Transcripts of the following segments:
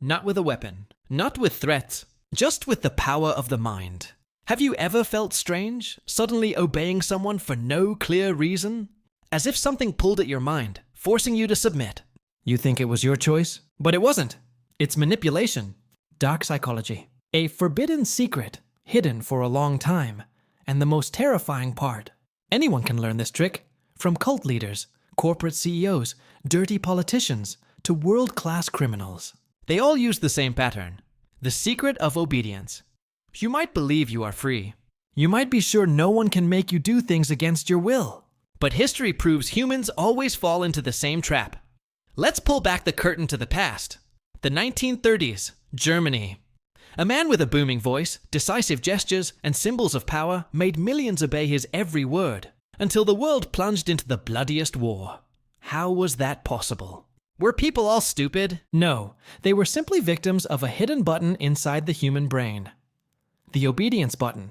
Not with a weapon, not with threats, just with the power of the mind. Have you ever felt strange, suddenly obeying someone for no clear reason? As if something pulled at your mind, forcing you to submit. You think it was your choice, but it wasn't. It's manipulation. Dark psychology. A forbidden secret, hidden for a long time. And the most terrifying part. Anyone can learn this trick. From cult leaders, corporate CEOs, dirty politicians, to world-class criminals. They all use the same pattern. The secret of obedience. You might believe you are free. You might be sure no one can make you do things against your will. But history proves humans always fall into the same trap. Let's pull back the curtain to the past. The 1930s, Germany. A man with a booming voice, decisive gestures, and symbols of power made millions obey his every word, until the world plunged into the bloodiest war. How was that possible? Were people all stupid? No, they were simply victims of a hidden button inside the human brain. The obedience button.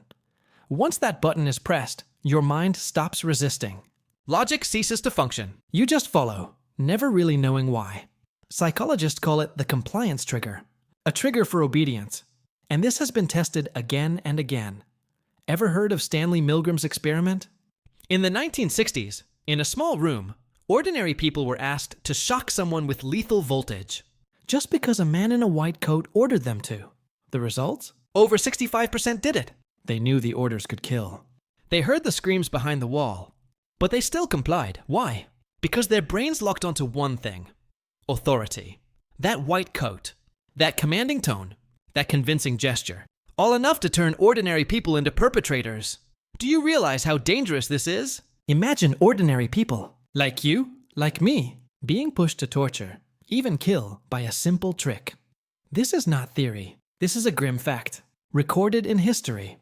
Once that button is pressed, your mind stops resisting. Logic ceases to function. You just follow, never really knowing why. Psychologists call it the compliance trigger, a trigger for obedience. And this has been tested again and again. Ever heard of Stanley Milgram's experiment? In the 1960s, in a small room, ordinary people were asked to shock someone with lethal voltage, just because a man in a white coat ordered them to. The results? Over 65% did it. They knew the orders could kill. They heard the screams behind the wall, but they still complied. Why? Because their brains locked onto one thing: authority. That white coat, that commanding tone, that convincing gesture, all enough to turn ordinary people into perpetrators. Do you realize how dangerous this is? Imagine ordinary people, like you, like me, being pushed to torture, even kill, by a simple trick. This is not theory. This is a grim fact, recorded in history.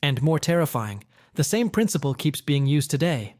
And more terrifying, the same principle keeps being used today.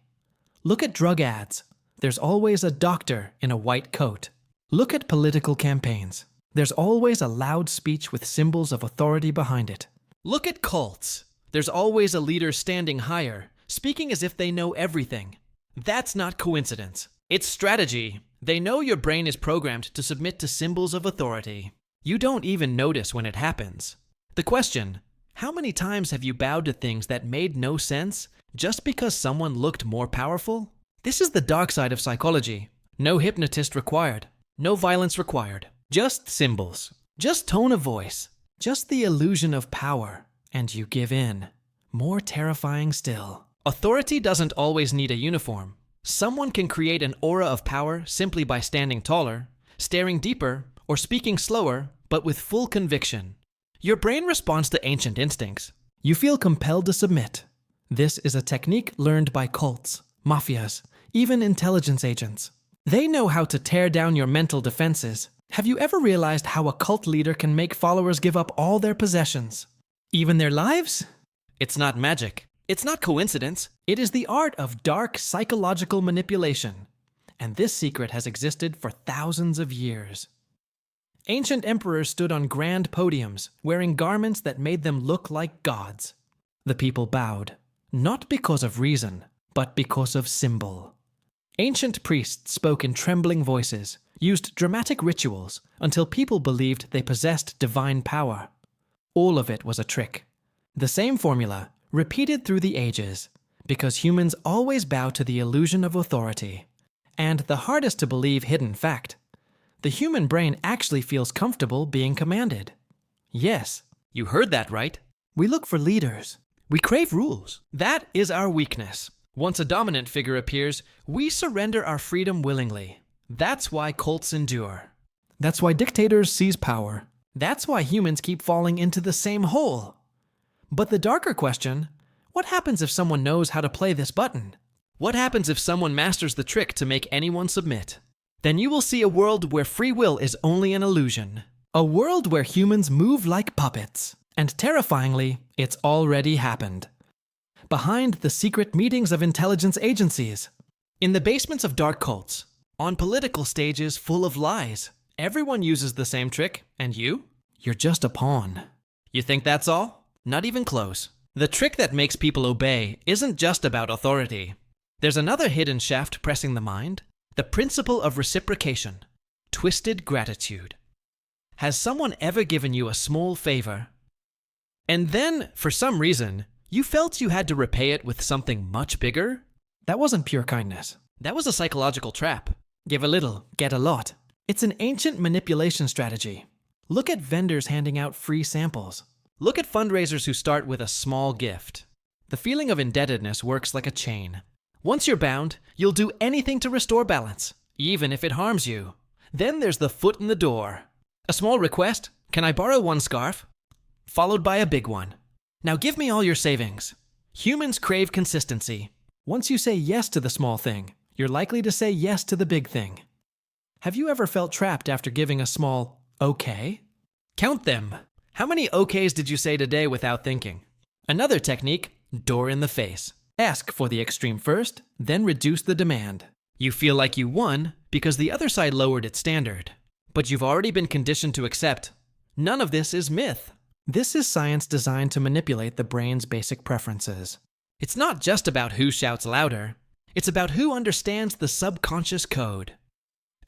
Look at drug ads. There's always a doctor in a white coat. Look at political campaigns. There's always a loud speech with symbols of authority behind it. Look at cults. There's always a leader standing higher, speaking as if they know everything. That's not coincidence. It's strategy. They know your brain is programmed to submit to symbols of authority. You don't even notice when it happens. The question, how many times have you bowed to things that made no sense just because someone looked more powerful? This is the dark side of psychology. No hypnotist required. No violence required. Just symbols. Just tone of voice. Just the illusion of power. And you give in. More terrifying still. Authority doesn't always need a uniform. Someone can create an aura of power simply by standing taller, staring deeper, or speaking slower, but with full conviction. Your brain responds to ancient instincts. You feel compelled to submit. This is a technique learned by cults, mafias, even intelligence agents. They know how to tear down your mental defenses. Have you ever realized how a cult leader can make followers give up all their possessions? Even their lives? It's not magic. It's not coincidence. It is the art of dark psychological manipulation. And this secret has existed for thousands of years. Ancient emperors stood on grand podiums, wearing garments that made them look like gods. The people bowed, not because of reason, but because of symbol. Ancient priests spoke in trembling voices, used dramatic rituals until people believed they possessed divine power. All of it was a trick. The same formula, repeated through the ages, because humans always bow to the illusion of authority. And the hardest to believe hidden fact, the human brain actually feels comfortable being commanded. Yes, you heard that right. We look for leaders. We crave rules. That is our weakness. Once a dominant figure appears, we surrender our freedom willingly. That's why cults endure. That's why dictators seize power. That's why humans keep falling into the same hole. But the darker question, what happens if someone knows how to play this button? What happens if someone masters the trick to make anyone submit? Then you will see a world where free will is only an illusion. A world where humans move like puppets. And terrifyingly, it's already happened. Behind the secret meetings of intelligence agencies, in the basements of dark cults, on political stages full of lies. Everyone uses the same trick, and you're just a pawn. You think that's all? Not even close. The trick that makes people obey isn't just about authority. There's another hidden shaft pressing the mind, the principle of reciprocation, twisted gratitude. Has someone ever given you a small favor? And then, for some reason, you felt you had to repay it with something much bigger? That wasn't pure kindness. That was a psychological trap. Give a little, get a lot. It's an ancient manipulation strategy. Look at vendors handing out free samples. Look at fundraisers who start with a small gift. The feeling of indebtedness works like a chain. Once you're bound, you'll do anything to restore balance, even if it harms you. Then there's the foot in the door. A small request, can I borrow one scarf? Followed by a big one. Now give me all your savings. Humans crave consistency. Once you say yes to the small thing, you're likely to say yes to the big thing. Have you ever felt trapped after giving a small okay? Count them. How many okays did you say today without thinking? Another technique, door in the face. Ask for the extreme first, then reduce the demand. You feel like you won because the other side lowered its standard. But you've already been conditioned to accept. None of this is myth. This is science designed to manipulate the brain's basic preferences. It's not just about who shouts louder. It's about who understands the subconscious code.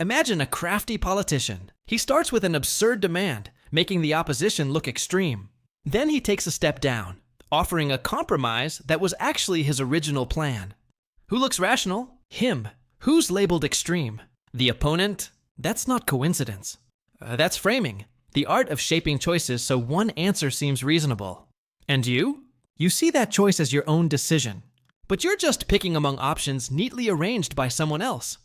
Imagine a crafty politician. He starts with an absurd demand, making the opposition look extreme. Then he takes a step down, offering a compromise that was actually his original plan. Who looks rational? Him. Who's labeled extreme? The opponent? That's not coincidence. That's framing. The art of shaping choices so one answer seems reasonable. And you? You see that choice as your own decision. But you're just picking among options neatly arranged by someone else.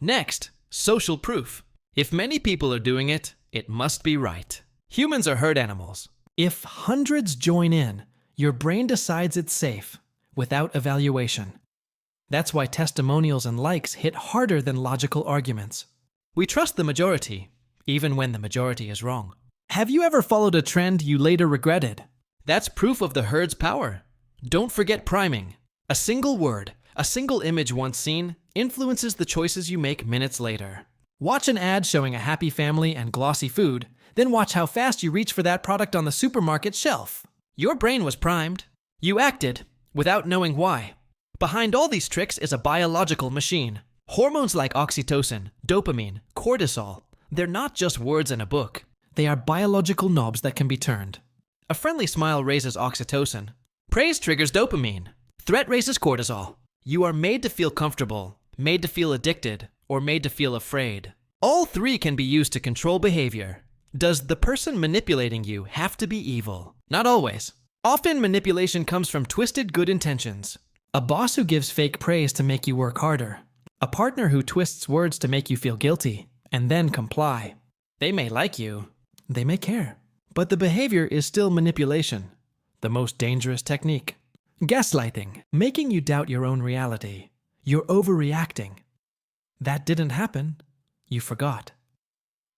Next, social proof. If many people are doing it, it must be right. Humans are herd animals. If hundreds join in, your brain decides it's safe, without evaluation. That's why testimonials and likes hit harder than logical arguments. We trust the majority, even when the majority is wrong. Have you ever followed a trend you later regretted? That's proof of the herd's power. Don't forget priming. A single word, a single image once seen, influences the choices you make minutes later. Watch an ad showing a happy family and glossy food, then watch how fast you reach for that product on the supermarket shelf. Your brain was primed. You acted, without knowing why. Behind all these tricks is a biological machine. Hormones like oxytocin, dopamine, cortisol, they're not just words in a book. They are biological knobs that can be turned. A friendly smile raises oxytocin. Praise triggers dopamine. Threat raises cortisol. You are made to feel comfortable, made to feel addicted, or made to feel afraid. All three can be used to control behavior. Does the person manipulating you have to be evil? Not always. Often manipulation comes from twisted good intentions. A boss who gives fake praise to make you work harder. A partner who twists words to make you feel guilty, and then comply. They may like you. They may care. But the behavior is still manipulation, the most dangerous technique. Gaslighting, making you doubt your own reality. You're overreacting. That didn't happen. You forgot.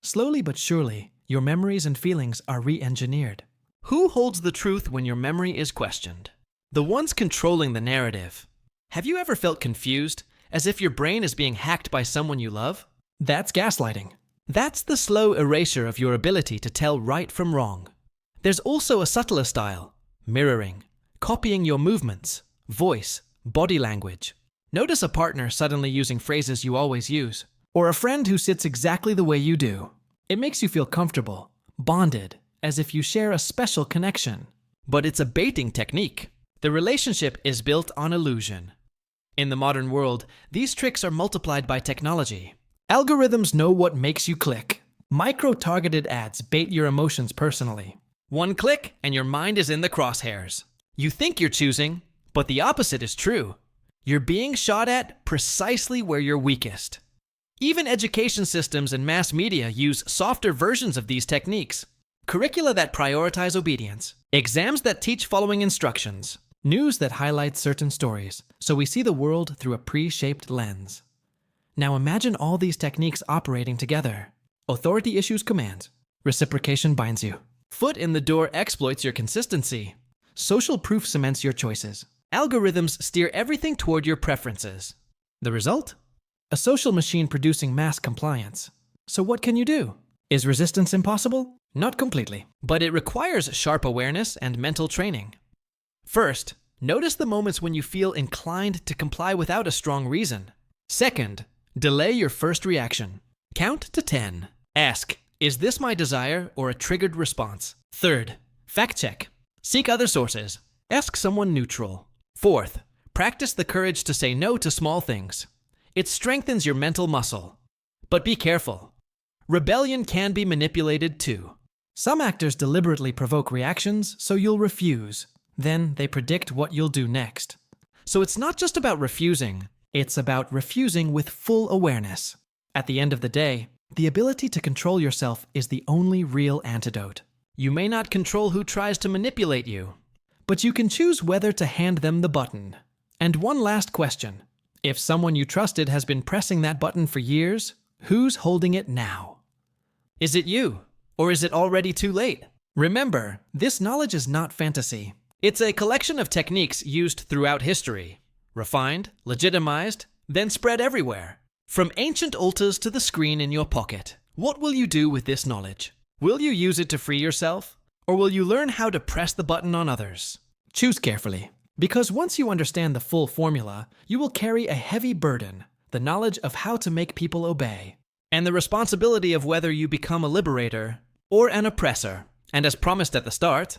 Slowly but surely, your memories and feelings are re-engineered. Who holds the truth when your memory is questioned? The ones controlling the narrative. Have you ever felt confused, as if your brain is being hacked by someone you love? That's gaslighting. That's the slow erasure of your ability to tell right from wrong. There's also a subtler style, mirroring, copying your movements, voice, body language. Notice a partner suddenly using phrases you always use, or a friend who sits exactly the way you do. It makes you feel comfortable, bonded, as if you share a special connection. But it's a baiting technique. The relationship is built on illusion. In the modern world, these tricks are multiplied by technology. Algorithms know what makes you click. Micro-targeted ads bait your emotions personally. One click and your mind is in the crosshairs. You think you're choosing, but the opposite is true. You're being shot at precisely where you're weakest. Even education systems and mass media use softer versions of these techniques. Curricula that prioritize obedience. Exams that teach following instructions. News that highlights certain stories, so we see the world through a pre-shaped lens. Now imagine all these techniques operating together. Authority issues commands. Reciprocation binds you. Foot in the door exploits your consistency. Social proof cements your choices. Algorithms steer everything toward your preferences. The result? A social machine producing mass compliance. So what can you do? Is resistance impossible? Not completely. But it requires sharp awareness and mental training. First, notice the moments when you feel inclined to comply without a strong reason. Second, delay your first reaction. Count to 10. Ask, Is this my desire or a triggered response? Third, fact check. Seek other sources. Ask someone neutral. Fourth, practice the courage to say no to small things. It strengthens your mental muscle. But be careful. Rebellion can be manipulated too. Some actors deliberately provoke reactions so you'll refuse. Then they predict what you'll do next. So it's not just about refusing, it's about refusing with full awareness. At the end of the day, the ability to control yourself is the only real antidote. You may not control who tries to manipulate you, but you can choose whether to hand them the button. And one last question. If someone you trusted has been pressing that button for years, who's holding it now? Is it you? Or is it already too late? Remember, this knowledge is not fantasy. It's a collection of techniques used throughout history, refined, legitimized, then spread everywhere. From ancient altars to the screen in your pocket, what will you do with this knowledge? Will you use it to free yourself? Or will you learn how to press the button on others? Choose carefully, because once you understand the full formula, you will carry a heavy burden, the knowledge of how to make people obey, and the responsibility of whether you become a liberator or an oppressor. And as promised at the start,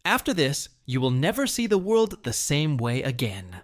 after this, you will never see the world the same way again.